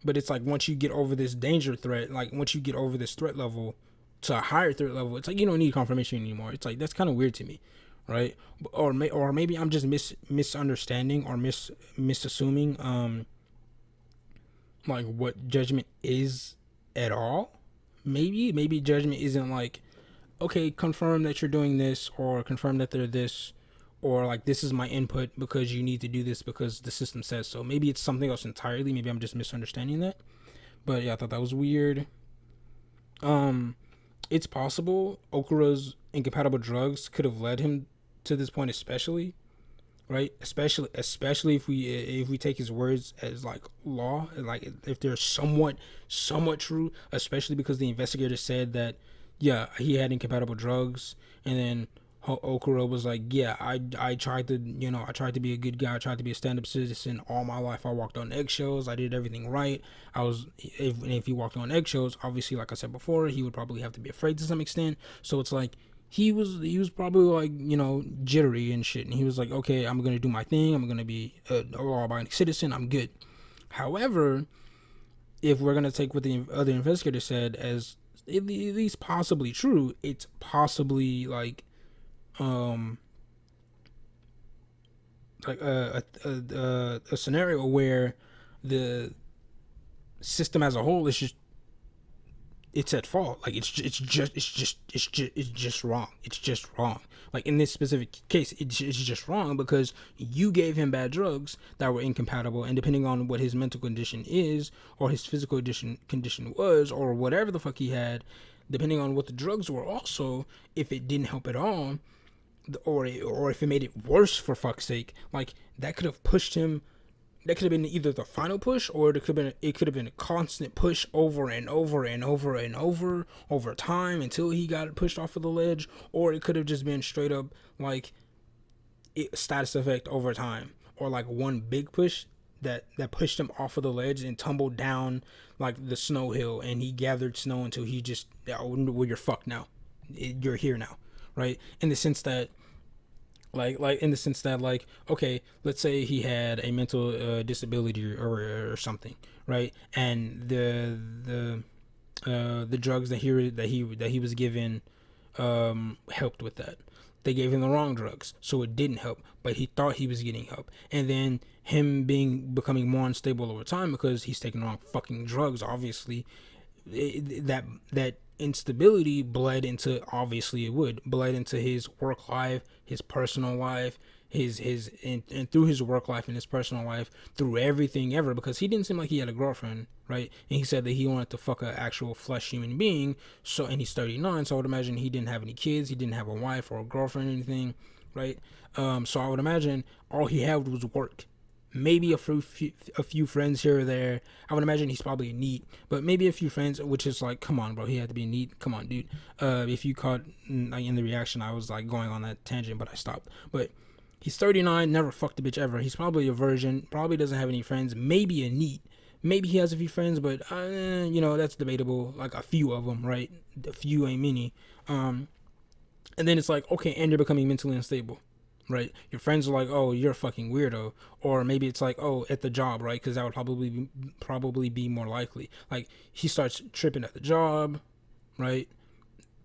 [SPEAKER 1] But it's like once you get over this danger threat, like once you get over this threat level to a higher threat level, it's like you don't need confirmation anymore. It's like that's kind of weird to me, right? Or maybe I'm just misunderstanding or misassuming like what judgment is at all. Maybe judgment isn't like, okay, confirm that you're doing this or confirm that they're this, or like this is my input because you need to do this because the system says so. Maybe it's something else entirely. Maybe I'm just misunderstanding that. But yeah, I thought that was weird. It's possible Okura's incompatible drugs could have led him to this point, especially, right? Especially if we take his words as like law, like if they're somewhat true, especially because the investigator said that yeah, he had incompatible drugs, and then Okura was like, yeah, I tried to, I tried to be a good guy, I tried to be a stand-up citizen all my life. I walked on eggshells, I did everything right. If he walked on eggshells, obviously, like I said before, he would probably have to be afraid to some extent. So it's like he was probably like, jittery and shit, and he was like, okay, I'm gonna do my thing, I'm gonna be a law-abiding citizen, I'm good. However, if we're gonna take what the other investigator said as at least possibly true, it's possibly like a scenario where the system as a whole is it's at fault. Like it's just wrong. It's just wrong. Like in this specific case, it's just wrong because you gave him bad drugs that were incompatible, and depending on what his mental condition is, or his physical condition was, or whatever the fuck he had, depending on what the drugs were, also if it didn't help at all, or if it made it worse, for fuck's sake, like that could have pushed him. That could have been either the final push, or it could have been a constant push over and over and over and over time until he got pushed off of the ledge, or it could have just been straight up like status effect over time, or like one big push that pushed him off of the ledge and tumbled down like the snow hill, and he gathered snow until he just, well, you're fucked now, you're here now, right? In the sense that. Like, okay, let's say he had a mental disability or something, right? And the drugs that he was given helped with that. They gave him the wrong drugs, so it didn't help, but he thought he was getting help. And then him becoming more unstable over time because he's taking the wrong fucking drugs, obviously, that instability bled into his work life, his personal life, and through his work life and his personal life, through everything ever, because he didn't seem like he had a girlfriend, right? And he said that he wanted to fuck an actual flesh human being. So, and he's 39, so I would imagine he didn't have any kids, he didn't have a wife or a girlfriend or anything, right? So I would imagine all he had was work. Maybe a few friends here or there. I would imagine he's probably a NEET, but maybe a few friends, which is like, come on, bro, he had to be a NEET. Come on, dude. If you caught like in the reaction, I was like going on that tangent, but I stopped. But he's 39, never fucked a bitch ever. He's probably a virgin, probably doesn't have any friends. Maybe a NEET. Maybe he has a few friends, but that's debatable. Like a few of them, right? A few ain't many. And then it's like, okay, and you're becoming mentally unstable. Right, your friends are like, oh, you're a fucking weirdo, or maybe it's like, oh, at the job, right? Because that would probably be more likely. Like he starts tripping at the job, right?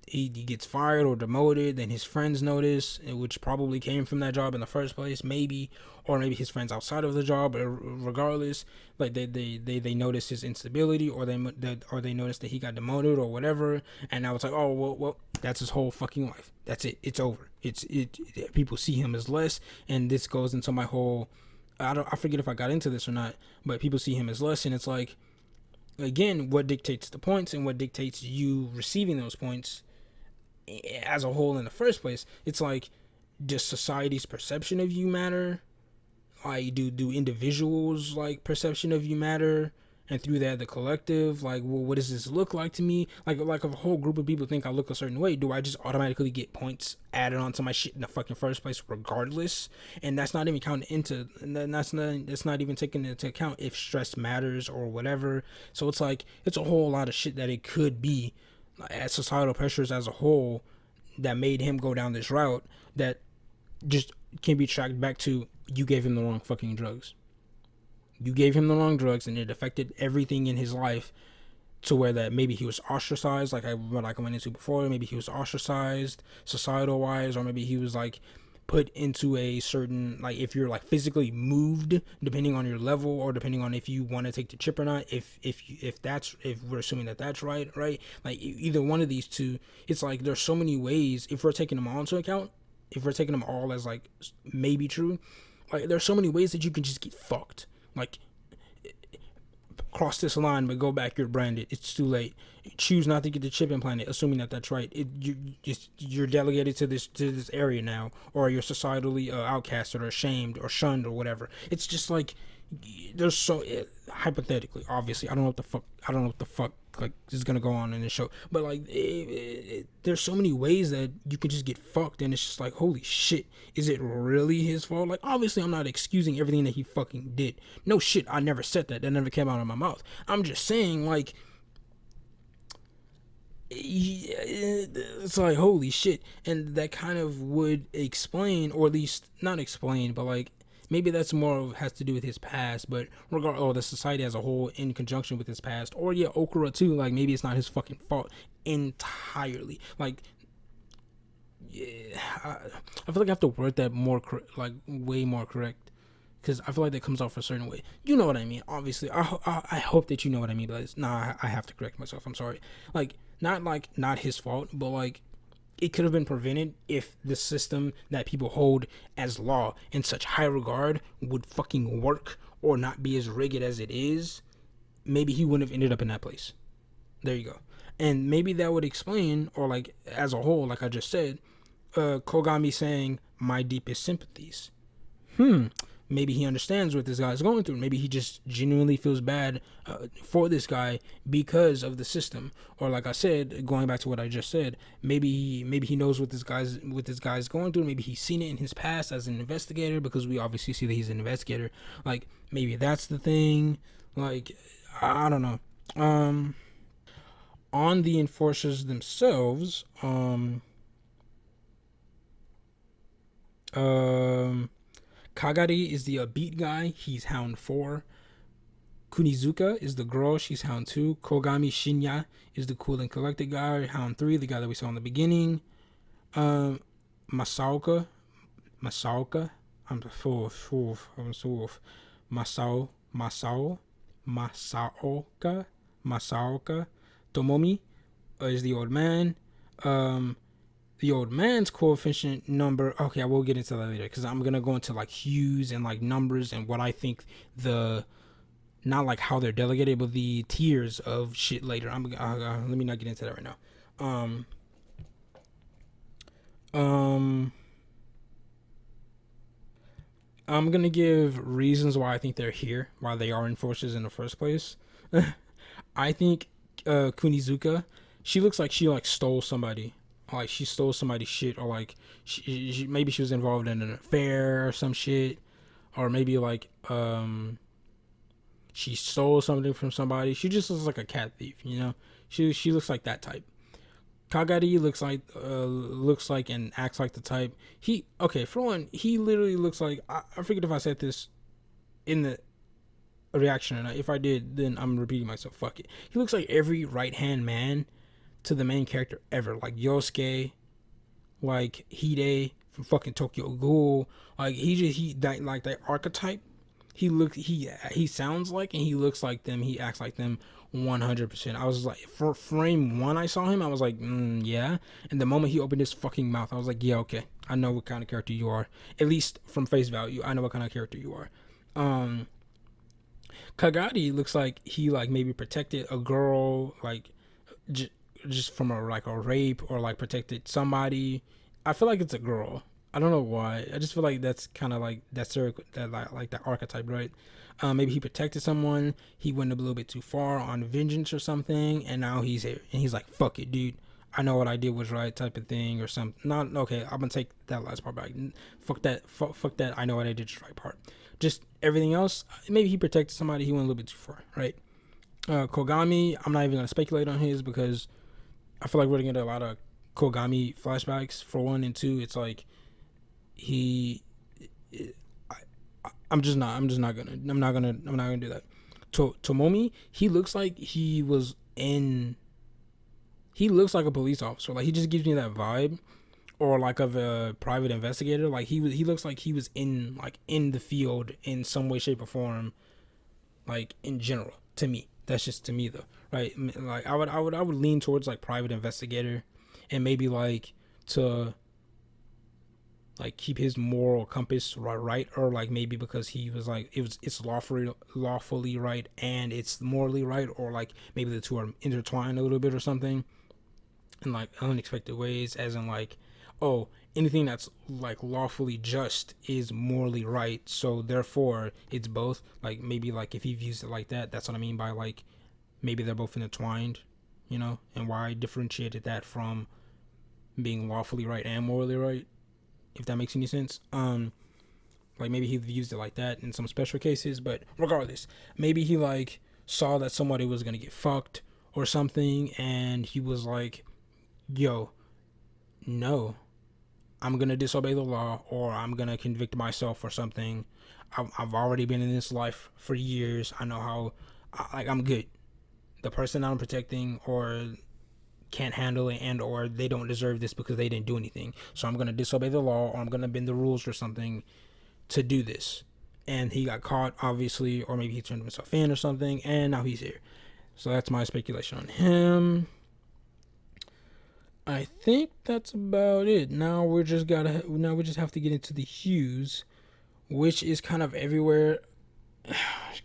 [SPEAKER 1] He gets fired or demoted, then his friends notice, which probably came from that job in the first place, maybe, or maybe his friends outside of the job. But regardless, like they notice his instability, or they notice that he got demoted or whatever, and now it's like, oh, well, that's his whole fucking life. That's it. It's over. People see him as less, and this goes into my whole. I forget if I got into this or not, but people see him as less, and it's like, again, what dictates the points and what dictates you receiving those points as a whole in the first place. It's like, does society's perception of you matter? Like, do individuals like perception of you matter? And through that, the collective, like, well, what does this look like to me? Like if a whole group of people think I look a certain way, do I just automatically get points added onto my shit in the fucking first place, regardless? And that's not even counted into, and that's not even taken into account if stress matters or whatever. So it's like, it's a whole lot of shit that it could be, as societal pressures as a whole, that made him go down this route that just can be tracked back to, you gave him the wrong fucking drugs. You gave him the wrong drugs, and it affected everything in his life, to where that maybe he was ostracized, like I went into before. Maybe he was ostracized societal wise, or maybe he was like put into a certain, like, if you're like physically moved, depending on your level, or depending on if you want to take the chip or not. If we're assuming that that's right, like either one of these two, it's like there's so many ways. If we're taking them all into account, if we're taking them all as like maybe true, like there's so many ways that you can just get fucked. Like, cross this line, but go back, you're branded. It's too late. Choose not to get the chip implanted, assuming that that's right. You're delegated to this area now, or you're societally outcasted or ashamed or shunned or whatever. It's just like, there's so hypothetically, obviously, I don't know what the fuck like is gonna go on in this show, but like there's so many ways that you could just get fucked, and it's just like, holy shit, is it really his fault? Like, obviously I'm not excusing everything that he fucking did. No shit, I never said that never came out of my mouth. I'm just saying, like, it's like, holy shit. And that kind of would explain, or at least not explain, but like, maybe that's more of, has to do with his past, but the society as a whole in conjunction with his past, or Okura too. Like, maybe it's not his fucking fault entirely. Like, yeah, I feel like I have to word that more, like way more correct, because I feel like that comes off a certain way. You know what I mean? Obviously, I hope that you know what I mean. But I have to correct myself. I'm sorry. Not his fault, but like it could have been prevented if the system that people hold as law in such high regard would fucking work or not be as rigid as it is. Maybe he wouldn't have ended up in that place. There you go. And maybe that would explain, or like as a whole, like I just said, Kogami saying my deepest sympathies. Maybe he understands what this guy's going through. Maybe he just genuinely feels bad for this guy because of the system. Or like I said, going back to what I just said, maybe he knows what this guy's going through. Maybe he's seen it in his past as an investigator, because we obviously see that he's an investigator. Like maybe that's the thing. Like I don't know. On the enforcers themselves, Kagari is the upbeat guy. He's Hound 4. Kunizuka is the girl. She's Hound 2. Kogami Shinya is the cool and collected guy. Hound 3, the guy that we saw in the beginning. Masaoka. I'm so off. Masaoka. Tomomi is the old man. The old man's coefficient number. Okay, I will get into that later, because I'm gonna go into like hues and like numbers and what I think not like how they're delegated, but the tiers of shit later. Let me not get into that right now. I'm gonna give reasons why I think they're here, why they are enforcers in the first place. I think Kunizuka, she looks like she like stole somebody. Like she stole somebody's shit, or like maybe she was involved in an affair or some shit, or maybe like she stole something from somebody. She just looks like a cat thief, you know. She looks like that type. Kagari looks like and acts like the type. For one, he literally looks like, I forget if I said this in the reaction or not. If I did, then I'm repeating myself. Fuck it. He looks like every right hand man to the main character ever, like Yosuke, like Hide from fucking Tokyo Ghoul. Like that archetype. He sounds like, and he looks like them. He acts like them 100%. I was like, for frame one, I saw him, I was like, yeah. And the moment he opened his fucking mouth, I was like, yeah, okay, I know what kind of character you are. At least from face value, I know what kind of character you are. Kagari looks like he like maybe protected a girl, like just from a rape, or like protected somebody. I feel like it's a girl. I don't know why. I just feel like that's kind of like that archetype, right? Maybe he protected someone. He went a little bit too far on vengeance or something, and now he's here and he's like, "Fuck it, dude. I know what I did was right," type of thing, or something. Not okay. I'm gonna take that last part back. Fuck that. Fuck that. I know what I did was right part. Just everything else. Maybe he protected somebody. He went a little bit too far, right? Kogami. I'm not even gonna speculate on his, because I feel like we're gonna get a lot of Kogami flashbacks for one, and two, it's like I'm not gonna do that. Tomomi, he looks like he looks like a police officer. Like he just gives me that vibe, or like of a private investigator. Like he looks like he was in the field in some way, shape, or form. Like in general, to me, that's just to me though, right? Like I would lean towards like private investigator, and maybe like to like keep his moral compass right, or like maybe because he was like it's lawfully right and it's morally right, or like maybe the two are intertwined a little bit or something in like unexpected ways, as in like, oh, anything that's like lawfully just is morally right, so therefore it's both. Like maybe like if he views it like that, that's what I mean by like maybe they're both intertwined, you know. And why I differentiated that from being lawfully right and morally right, if that makes any sense. Like maybe he views it like that in some special cases, but regardless, maybe he like saw that somebody was gonna get fucked or something, and he was like, yo, no, I'm gonna disobey the law, or I'm gonna convict myself or something. I've already been in this life for years. I know how, I'm good. The person I'm protecting or can't handle it, and or they don't deserve this because they didn't do anything, so I'm gonna disobey the law, or I'm gonna bend the rules or something to do this. and he got caught, obviously, or maybe he turned himself in or something, and now he's here. So that's my speculation on him. I think that's about it. Now we just have to get into the Hues, which is kind of everywhere.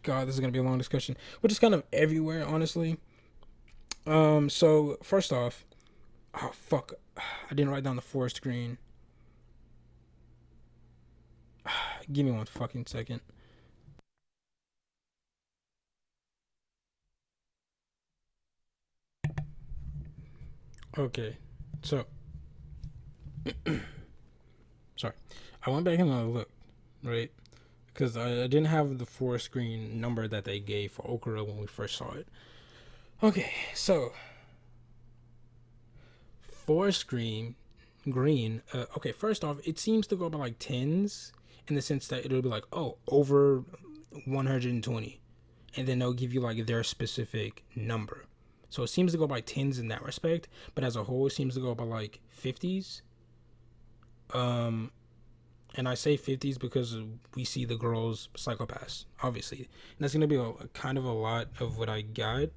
[SPEAKER 1] God, this is gonna be a long discussion. Which is kind of everywhere, honestly. So first off, oh fuck, I didn't write down the forest green. Give me one fucking second. Okay, so sorry, I went back and I looked, right? Because I didn't have the forest green number that they gave for Okura when we first saw it. Okay, so forest green, okay, first off, it seems to go by like tens in the sense that it'll be like, oh, over 120, and then they'll give you like their specific number. So it seems to go by tens in that respect, but as a whole, it seems to go by like 50s. And I say 50s because we see the girls psychopaths, obviously. And that's gonna be a kind of a lot of what I got.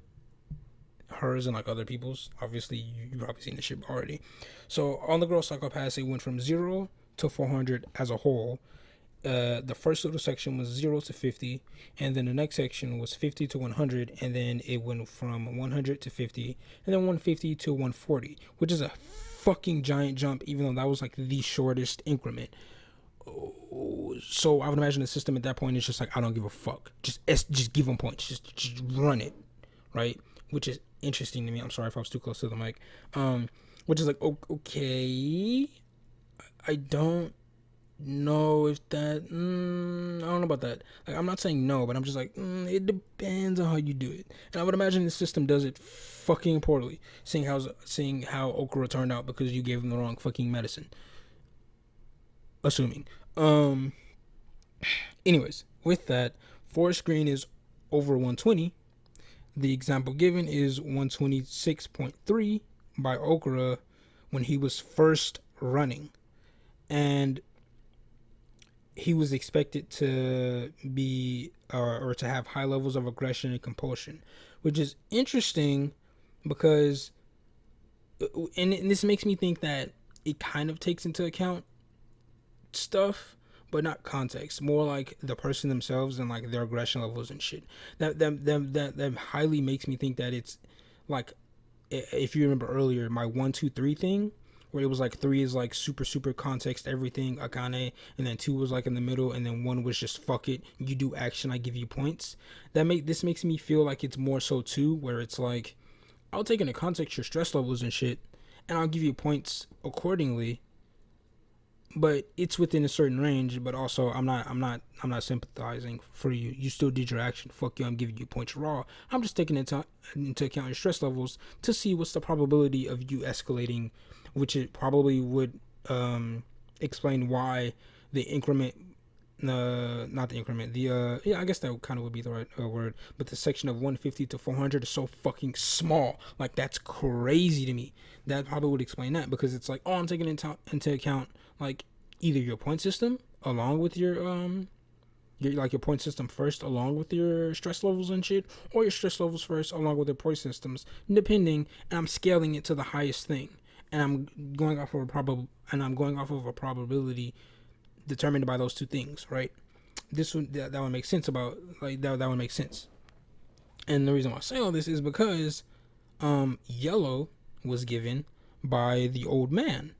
[SPEAKER 1] Hers and like other people's. Obviously, you've probably seen the shit already. So on the girl psychopaths, it went from 0 to 400 as a whole. The first little section was 0 to 50, and then the next section was 50 to 100, and then it went from 100 to 50, and then 150 to 140, which is a fucking giant jump, even though that was like the shortest increment. So I would imagine the system at that point is just like, I don't give a fuck. Just give them points. Just run it, right? Which is interesting to me. I'm sorry if I was too close to the mic. Which is like, okay, I don't know if that. I don't know about that. Like, I'm not saying no, but I'm just like, it depends on how you do it. And I would imagine the system does it fucking poorly, seeing how Okura turned out because you gave him the wrong fucking medicine. Assuming. Anyways, with that, forest green is over 120. The example given is 126.3 by Okura when he was first running, and he was expected to be or to have high levels of aggression and compulsion, which is interesting because, and this makes me think that it kind of takes into account stuff, but not context. More like the person themselves and like their aggression levels and shit. That highly makes me think that it's like, if you remember earlier, my 1, 2, 3 thing, where it was like 3 is like super context everything Akane, and then 2 was like in the middle, and then 1 was just fuck it, you do action, I give you points. This makes me feel like it's more so 2, where it's like, I'll take into context your stress levels and shit, and I'll give you points accordingly, but it's within a certain range. But also, I'm not sympathizing for you. You still did your action. Fuck you. I'm giving you points raw. I'm just taking into account your stress levels to see what's the probability of you escalating, which it probably would explain why the increment. Not the increment. I guess that kind of would be the right word. But the section of 150 to 400 is so fucking small. Like, that's crazy to me. That probably would explain that, because it's like, oh, I'm taking into account like either your point system along with your point system first along with your stress levels and shit, or your stress levels first along with your point systems, depending. And I'm scaling it to the highest thing, and I'm going off of a probability determined by those two things, right? That would make sense about like that would make sense. And the reason why I say all this is because yellow was given by the old man,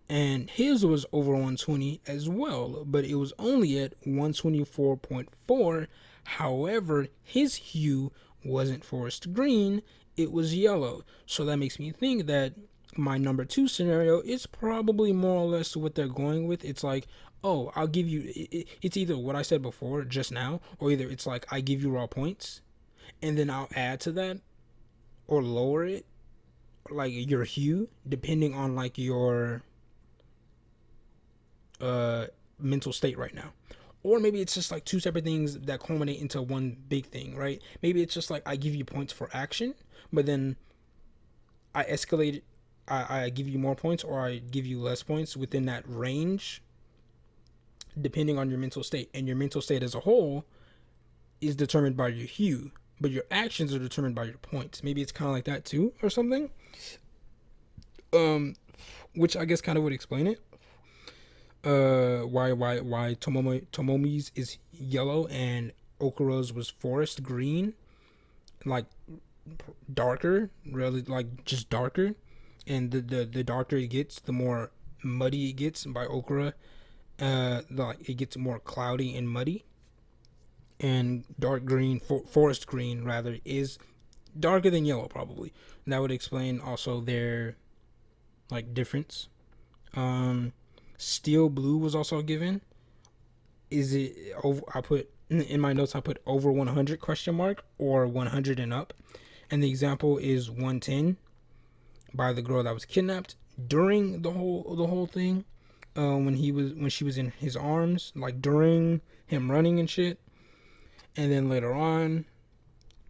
[SPEAKER 1] and his was over 120 as well, but it was only at 124.4. However, his hue wasn't forest green, it was yellow. So that makes me think that my number 2 scenario is probably more or less what they're going with. It's like, oh, I'll give you, it's either what I said before just now, or either it's like I give you raw points and then I'll add to that or lower it, like your hue, depending on like your mental state right now. Or maybe it's just like 2 separate things that culminate into one big thing, right? Maybe it's just like I give you points for action, but then I escalate it, I give you more points, or I give you less points within that range. depending on your mental state, and your mental state as a whole is determined by your hue, but your actions are determined by your points. Maybe it's kind of like that too, or something. Which I guess kind of would explain it. Why Tomomi's is yellow and Okura's was forest green, like darker, really, like just darker, and the darker it gets, the more muddy it gets. By Okura, like it gets more cloudy and muddy, and dark green, forest green rather, is darker than yellow probably. And that would explain also their like difference. Steel blue was also given. Is it over? I put in my notes. I put over 100 question mark or 100 and up, and the example is 110 by the girl that was kidnapped during the whole thing. When she was in his arms, like during him running and shit, and then later on,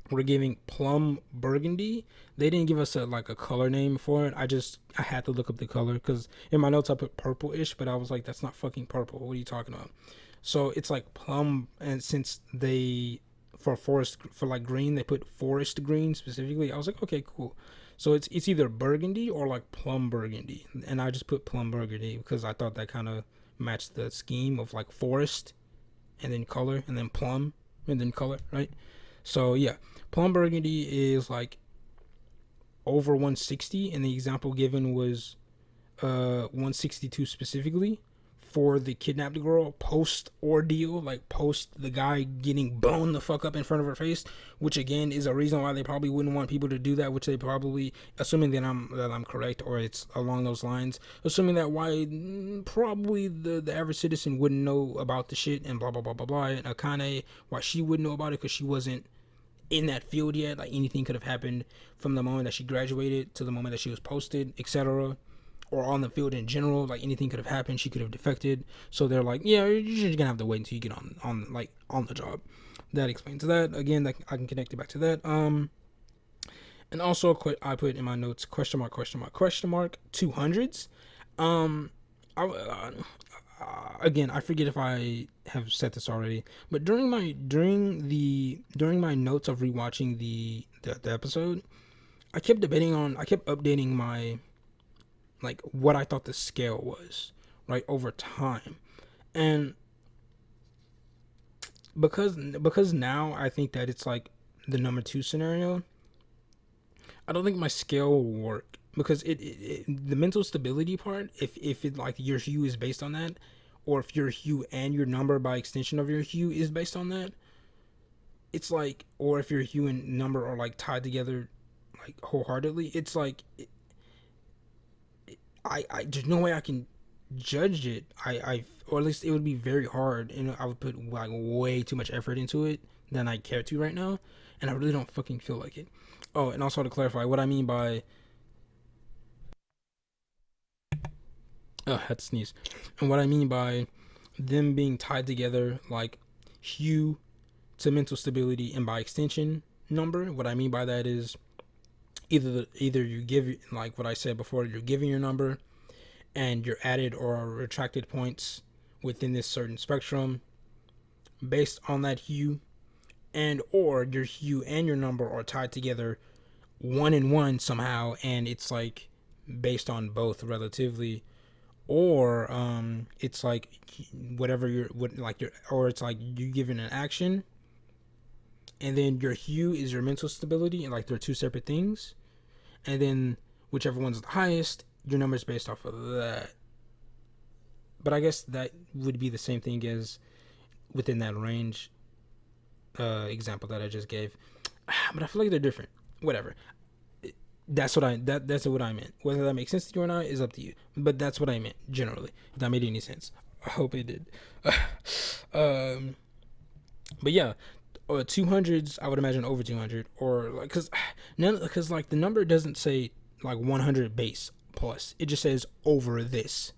[SPEAKER 1] we're giving plum burgundy. They didn't give us a color name for it. I had to look up the color because in my notes I put purple-ish, but I was like, that's not fucking purple. What are you talking about? So it's like plum, and since they for like green they put forest green specifically, I was like, okay, cool. So it's either burgundy or like plum burgundy, and I just put plum burgundy because I thought that kind of matched the scheme of like forest, and then color, and then plum, and then color, right? So yeah, plum burgundy is like over 160, and the example given was 162 specifically for the kidnapped girl post ordeal, like post the guy getting boned the fuck up in front of her face, which again is a reason why they probably wouldn't want people to do that, which they probably, assuming that I'm correct, or it's along those lines, assuming that why probably the average citizen wouldn't know about the shit and blah blah blah blah blah, and Akane, why she wouldn't know about it because she wasn't in that field yet. Like anything could have happened from the moment that she graduated to the moment that she was posted, etc., or on the field in general. Like anything could have happened. She could have defected. So they're like, yeah, you're just gonna have to wait until you get on the job. That explains that. Again, that I can connect it back to that. And also I put in my notes question mark 200s. Again, I forget if I have said this already, but during my notes of rewatching the episode, I kept updating my like what I thought the scale was, right, over time. And because now I think that it's like the number 2 scenario, I don't think my scale will work because the mental stability part, if it like your hue is based on that, or if your hue and your number by extension of your hue is based on that, it's like, or if your hue and number are like tied together like wholeheartedly, it's like I there's no way I can judge it. Or at least it would be very hard, and I would put like way too much effort into it than I care to right now, and I really don't fucking feel like it. Oh, and also to clarify, what I mean by I had to sneeze. And what I mean by them being tied together, like hue to mental stability, and by extension number, what I mean by that is either you give, like what I said before, you're giving your number and your added or retracted points within this certain spectrum based on that hue, and or your hue and your number are tied together 1 and 1 somehow, and it's like based on both relatively, or it's like whatever or it's like you given an action and then your hue is your mental stability, and like they're two separate things, and then whichever one's the highest, your number is based off of that. But I guess that would be the same thing as within that range example that I just gave. But I feel like they're different. Whatever. That's what I meant. Whether that makes sense to you or not is up to you. But that's what I meant generally. If that made any sense, I hope it did. But yeah, 200s. I would imagine over 200, or like because like the number doesn't say like 100 base plus. It just says over this.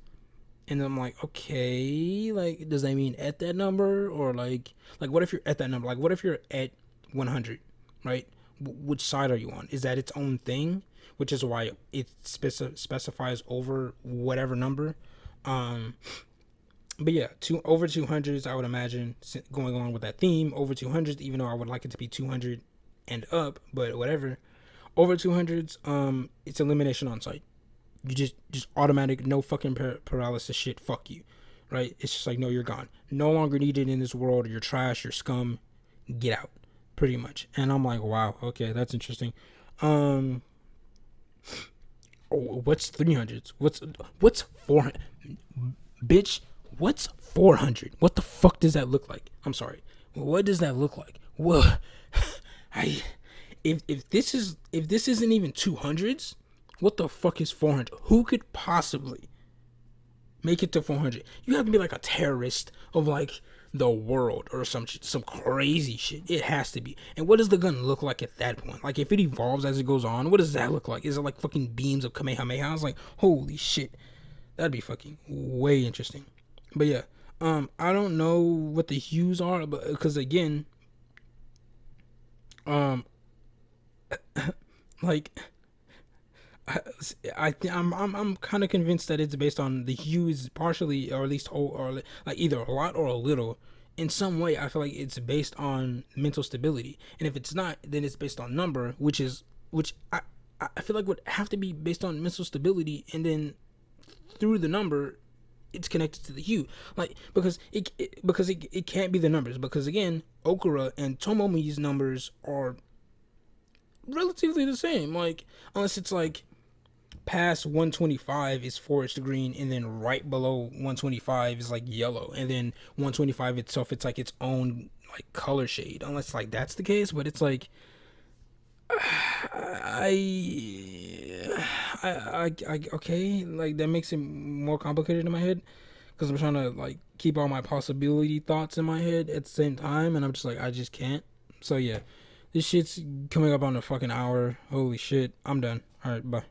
[SPEAKER 1] And I'm like, okay, like, does that mean at that number, or like what if you're at that number? Like, what if you're at 100, right? Which side are you on? Is that its own thing, which is why it specifies over whatever number? But yeah, over 200s, I would imagine, going along with that theme, over 200s, even though I would like it to be 200 and up, but whatever. Over 200s, it's elimination on sight. You just automatic, no fucking paralysis shit. Fuck you, right? It's just like, no, you're gone. No longer needed in this world. You're trash. You're scum. Get out, pretty much. And I'm like, wow, okay, that's interesting. Oh, what's 300s? What's 400? Bitch, what's 400? What the fuck does that look like? I'm sorry. What does that look like? Whoa. If this isn't even 200s, what the fuck is 400? Who could possibly make it to 400? You have to be like a terrorist of like the world or some crazy shit. It has to be. And what does the gun look like at that point? Like if it evolves as it goes on, what does that look like? Is it like fucking beams of Kamehameha? I was like, holy shit. That'd be fucking way interesting. But yeah, I don't know what the hues are, but because again, like I'm kind of convinced that it's based on the hues partially, or at least or like either a lot or a little. In some way, I feel like it's based on mental stability, and if it's not, then it's based on number, which I feel like would have to be based on mental stability, and then through the number it's connected to the hue, like because it can't be the numbers, because again, Okura and Tomomi's numbers are relatively the same, like unless it's like past 125 is forest green, and then right below 125 is like yellow, and then 125 itself, it's like its own like color shade, unless like that's the case. But it's like I okay, like that makes it more complicated in my head, because I'm trying to like keep all my possibility thoughts in my head at the same time, and I'm just like, I just can't. So yeah, this shit's coming up on a fucking hour. Holy shit, I'm done. All right, bye.